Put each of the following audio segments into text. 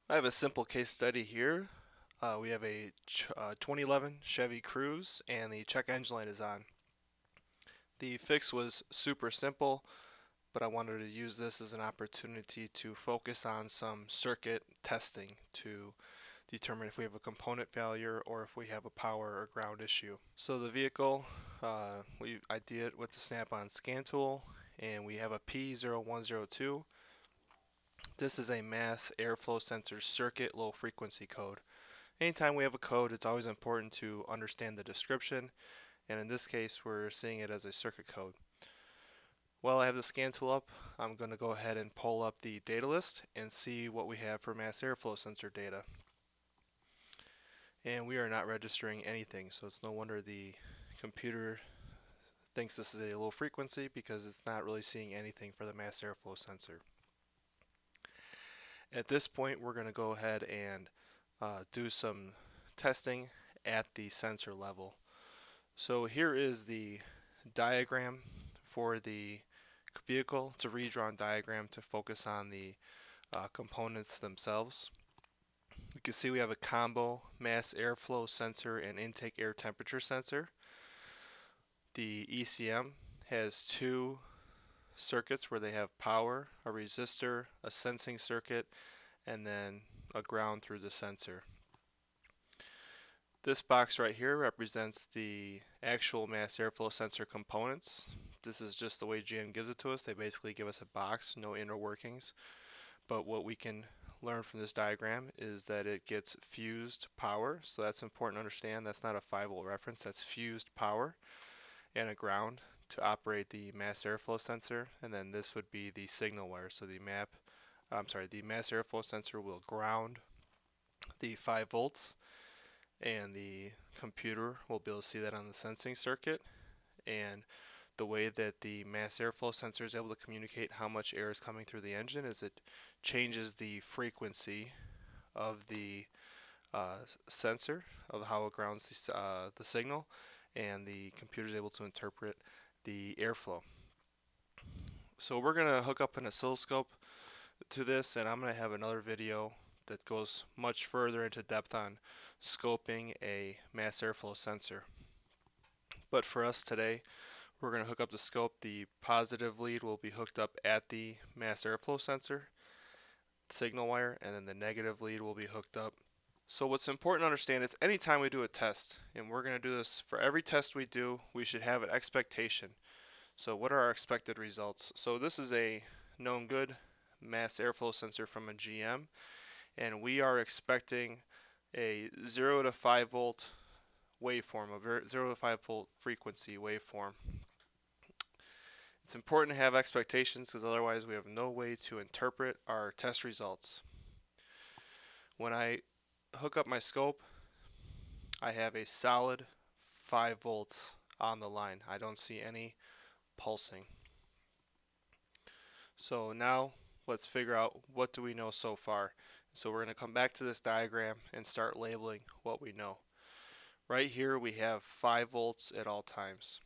I have a simple case study here. We have a 2011 Chevy Cruise and the check engine light is on. The fix was super simple, but I wanted to use this as an opportunity to focus on some circuit testing to determine if we have a component failure or if we have a power or ground issue. So the vehicle, I did it with the snap-on scan tool, and we have a P0102. This is a MAF airflow sensor circuit low frequency code. Anytime we have a code, it's always important to understand the description, and in this case we're seeing it as a circuit code. While I have the scan tool up, I'm going to go ahead and pull up the data list and see what we have for mass airflow sensor data. And we are not registering anything, so it's no wonder the computer thinks this is a low frequency because it's not really seeing anything for the mass airflow sensor. At this point, we're going to go ahead and do some testing at the sensor level. So here is the diagram for the vehicle. It's a redrawn diagram to focus on the components themselves. You can see we have a combo mass airflow sensor and intake air temperature sensor. The ECM has two circuits where they have power, a resistor, a sensing circuit, and then a ground through the sensor. This box right here represents the actual mass airflow sensor components. This is just the way GM gives it to us. They basically give us a box, no inner workings. But what we can learn from this diagram is that it gets fused power. So that's important to understand. That's not a 5-volt reference. That's fused power and a ground to operate the mass airflow sensor. And then this would be the signal wire. So the mass airflow sensor will ground the 5 volts, and the computer will be able to see that on the sensing circuit. And the way that the mass airflow sensor is able to communicate how much air is coming through the engine is it changes the frequency of the sensor, of how it grounds the signal, and the computer is able to interpret the airflow. So we're going to hook up an oscilloscope to this, and I'm going to have another video that goes much further into depth on scoping a mass airflow sensor. But for us today, we're going to hook up the scope. The positive lead will be hooked up at the mass airflow sensor signal wire, and then the negative lead will be hooked up. So what's important to understand is anytime we do a test, and we're going to do this for every test we do, we should have an expectation. So what are our expected results? So this is a known good mass airflow sensor from a GM, and we are expecting a 0 to 5 volt waveform, a 0 to 5 volt frequency waveform. It's important to have expectations because otherwise we have no way to interpret our test results. When I hook up my scope, I have a solid 5 volts on the line. I don't see any pulsing. So now let's figure out what do we know so far. So we're going to come back to this diagram and start labeling what we know. Right here we have 5 volts at all times.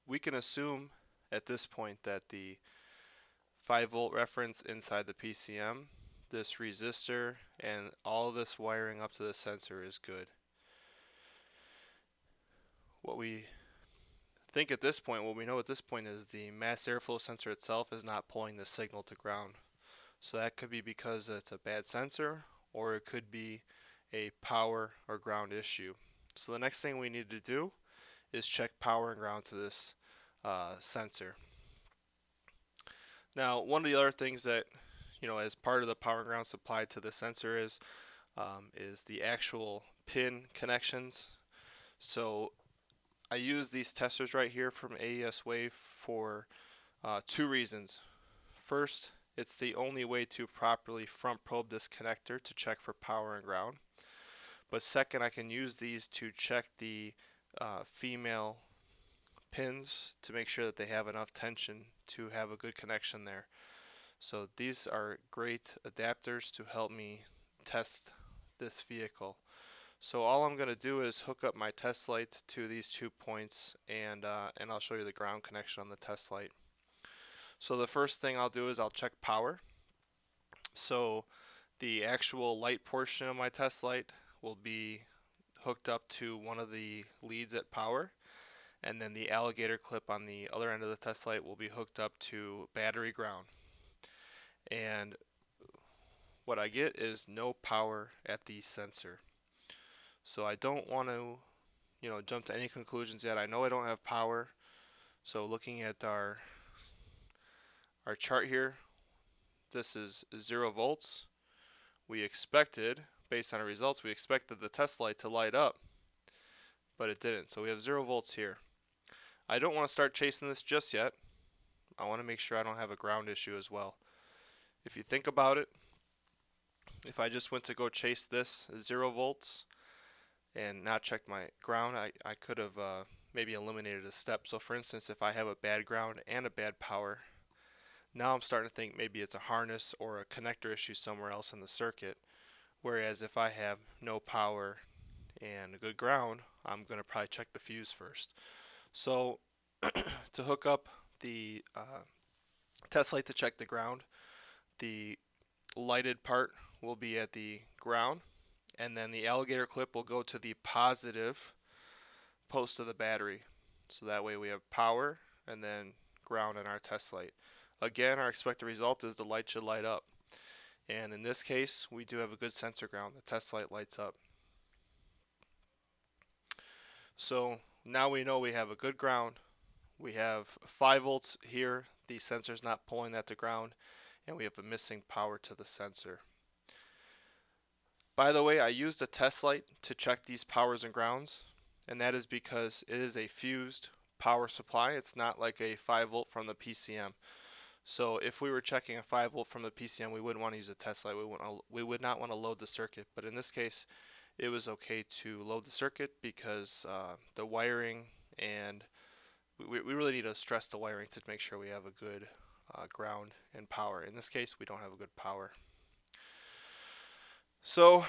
We can assume at this point that the 5 volt reference inside the PCM, this resistor, and all of this wiring up to the sensor is good. What we think at this point, what we know at this point is the mass airflow sensor itself is not pulling the signal to ground. So that could be because it's a bad sensor, or it could be a power or ground issue. So the next thing we need to do is check power and ground to this sensor. Now, one of the other things that, as part of the power and ground supply to the sensor is the actual pin connections. So I use these testers right here from AES Wave for two reasons. First, it's the only way to properly front probe this connector to check for power and ground. But second, I can use these to check the female pins to make sure that they have enough tension to have a good connection there. So these are great adapters to help me test this vehicle. So all I'm going to do is hook up my test light to these 2 points, and I'll show you the ground connection on the test light. So the first thing I'll do is I'll check power. So the actual light portion of my test light will be hooked up to one of the leads at power, and then the alligator clip on the other end of the test light will be hooked up to battery ground. And what I get is no power at the sensor. So I don't want to, jump to any conclusions yet. I know I don't have power. So looking at our chart here, this is 0 volts. We expected, based on our results, we expected the test light to light up, but it didn't. So we have 0 volts here. I don't want to start chasing this just yet. I want to make sure I don't have a ground issue as well. If you think about it, if I just went to go chase this 0 volts and not check my ground, I could have maybe eliminated a step. So for instance, if I have a bad ground and a bad power, now I'm starting to think maybe it's a harness or a connector issue somewhere else in the circuit. Whereas if I have no power and a good ground, I'm going to probably check the fuse first. So to hook up the test light to check the ground, the lighted part will be at the ground, and then the alligator clip will go to the positive post of the battery. So that way we have power and then ground in our test light. Again, our expected result is the light should light up. And in this case, we do have a good sensor ground. The test light lights up. So now we know we have a good ground. We have 5 volts here. The sensor's not pulling that to ground. And we have a missing power to the sensor. By the way, I used a test light to check these powers and grounds, and that is because it is a fused power supply. It's not like a 5 volt from the PCM. So if we were checking a 5 volt from the PCM, we wouldn't want to use a test light. We would not want to load the circuit. But in this case, it was okay to load the circuit because the wiring, and we really need to stress the wiring to make sure we have a good ground and power. In this case, we don't have a good power. So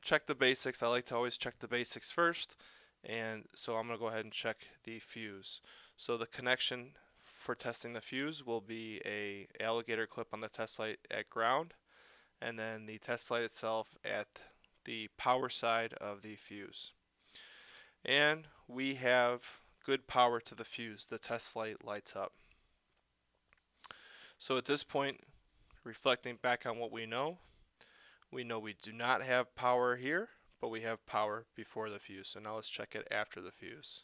check the basics. I like to always check the basics first, and so I'm going to go ahead and check the fuse. So the connection for testing the fuse will be a alligator clip on the test light at ground, and then the test light itself at the power side of the fuse. And we have good power to the fuse. The test light lights up. So at this point, reflecting back on what we know we do not have power here, but we have power before the fuse. So now let's check it after the fuse.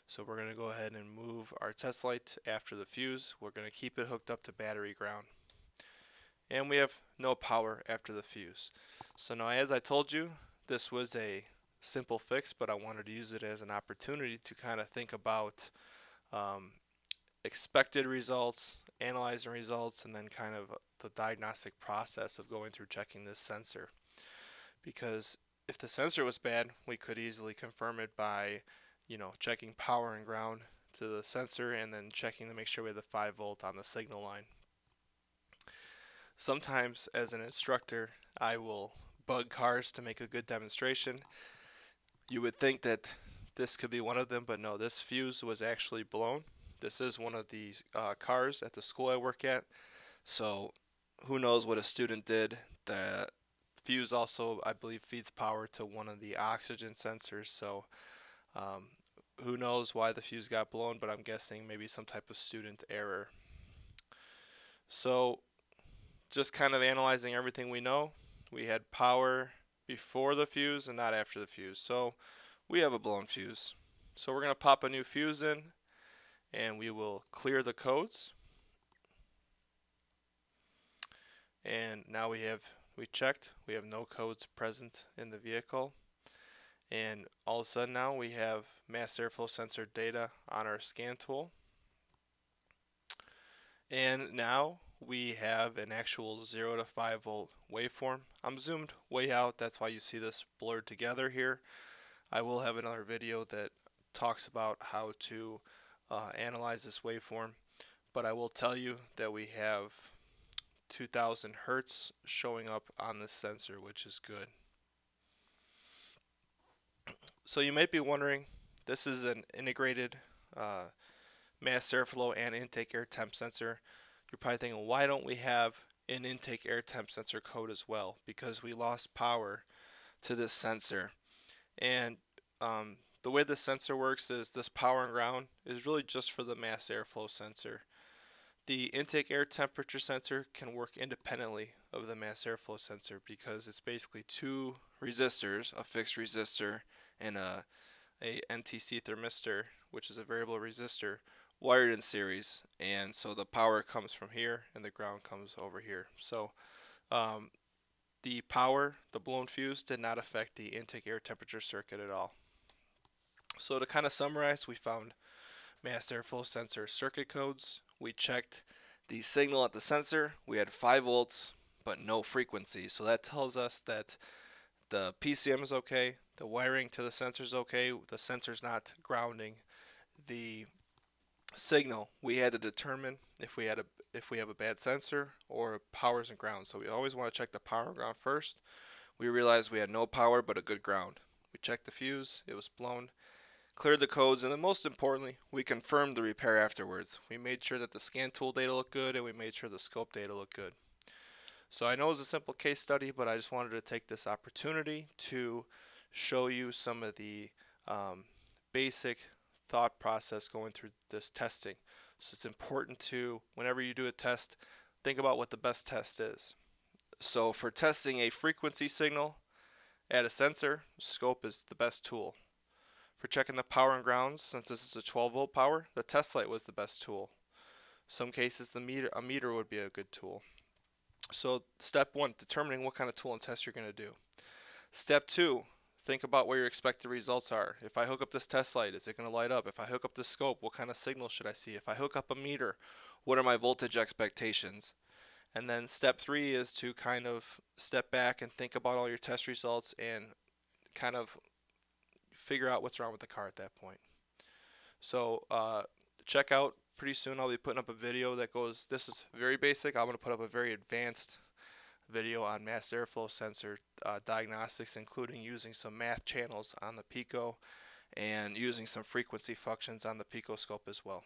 So we're going to go ahead and move our test light after the fuse. We're going to keep it hooked up to battery ground. And we have no power after the fuse. So now, as I told you, this was a simple fix, but I wanted to use it as an opportunity to kind of think about expected results, analyzing results, and then kind of the diagnostic process of going through checking this sensor. Because if the sensor was bad, we could easily confirm it by, checking power and ground to the sensor and then checking to make sure we have the 5 volt on the signal line. Sometimes as an instructor, I will bug cars to make a good demonstration. You would think that this could be one of them, but no, this fuse was actually blown. This is one of the cars at the school I work at, so who knows what a student did. The fuse also, I believe, feeds power to one of the oxygen sensors, so who knows why the fuse got blown, but I'm guessing maybe some type of student error. So just kind of analyzing everything we know, we had power before the fuse and not after the fuse, so we have a blown fuse. So we're going to pop a new fuse in, and we will clear the codes. And now we checked, we have no codes present in the vehicle. And all of a sudden now we have mass airflow sensor data on our scan tool. And now we have an actual 0 to 5 volt waveform. I'm zoomed way out, that's why you see this blurred together here. I will have another video that talks about how to analyze this waveform, but I will tell you that we have 2000 Hertz showing up on this sensor, which is good. So you might be wondering, this is an integrated mass airflow and intake air temp sensor. You're probably thinking, why don't we have an intake air temp sensor code as well, because we lost power to this sensor. And the way this sensor works is this power and ground is really just for the mass airflow sensor. The intake air temperature sensor can work independently of the mass airflow sensor because it's basically two resistors, a fixed resistor and a NTC thermistor, which is a variable resistor, wired in series. And so the power comes from here and the ground comes over here. So um, the power, the blown fuse, did not affect the intake air temperature circuit at all. So to kind of summarize, we found mass airflow sensor circuit codes. We checked the signal at the sensor. We had 5 volts, but no frequency. So that tells us that the PCM is okay, the wiring to the sensor is okay, the sensor's not grounding the signal. We had to determine if we have a bad sensor or powers and ground. So we always want to check the power and ground first. We realized we had no power but a good ground. We checked the fuse, it was blown, cleared the codes, and then most importantly, we confirmed the repair afterwards. We made sure that the scan tool data looked good and we made sure the scope data looked good. So I know it was a simple case study, but I just wanted to take this opportunity to show you some of the basic thought process going through this testing. So it's important to, whenever you do a test, think about what the best test is. So for testing a frequency signal at a sensor, scope is the best tool. For checking the power and grounds, since this is a 12 volt power, the test light was the best tool. Some cases a meter would be a good tool. So step 1, determining what kind of tool and test you're going to do. Step 2, think about what your expected results are. If I hook up this test light, is it going to light up? If I hook up this scope, what kind of signal should I see? If I hook up a meter, what are my voltage expectations? And then step 3 is to kind of step back and think about all your test results and kind of figure out what's wrong with the car at that point. So check out, pretty soon I'll be putting up a video that goes, this is very basic, I'm going to put up a very advanced video on mass airflow sensor diagnostics, including using some MAF channels on the Pico and using some frequency functions on the Pico scope as well.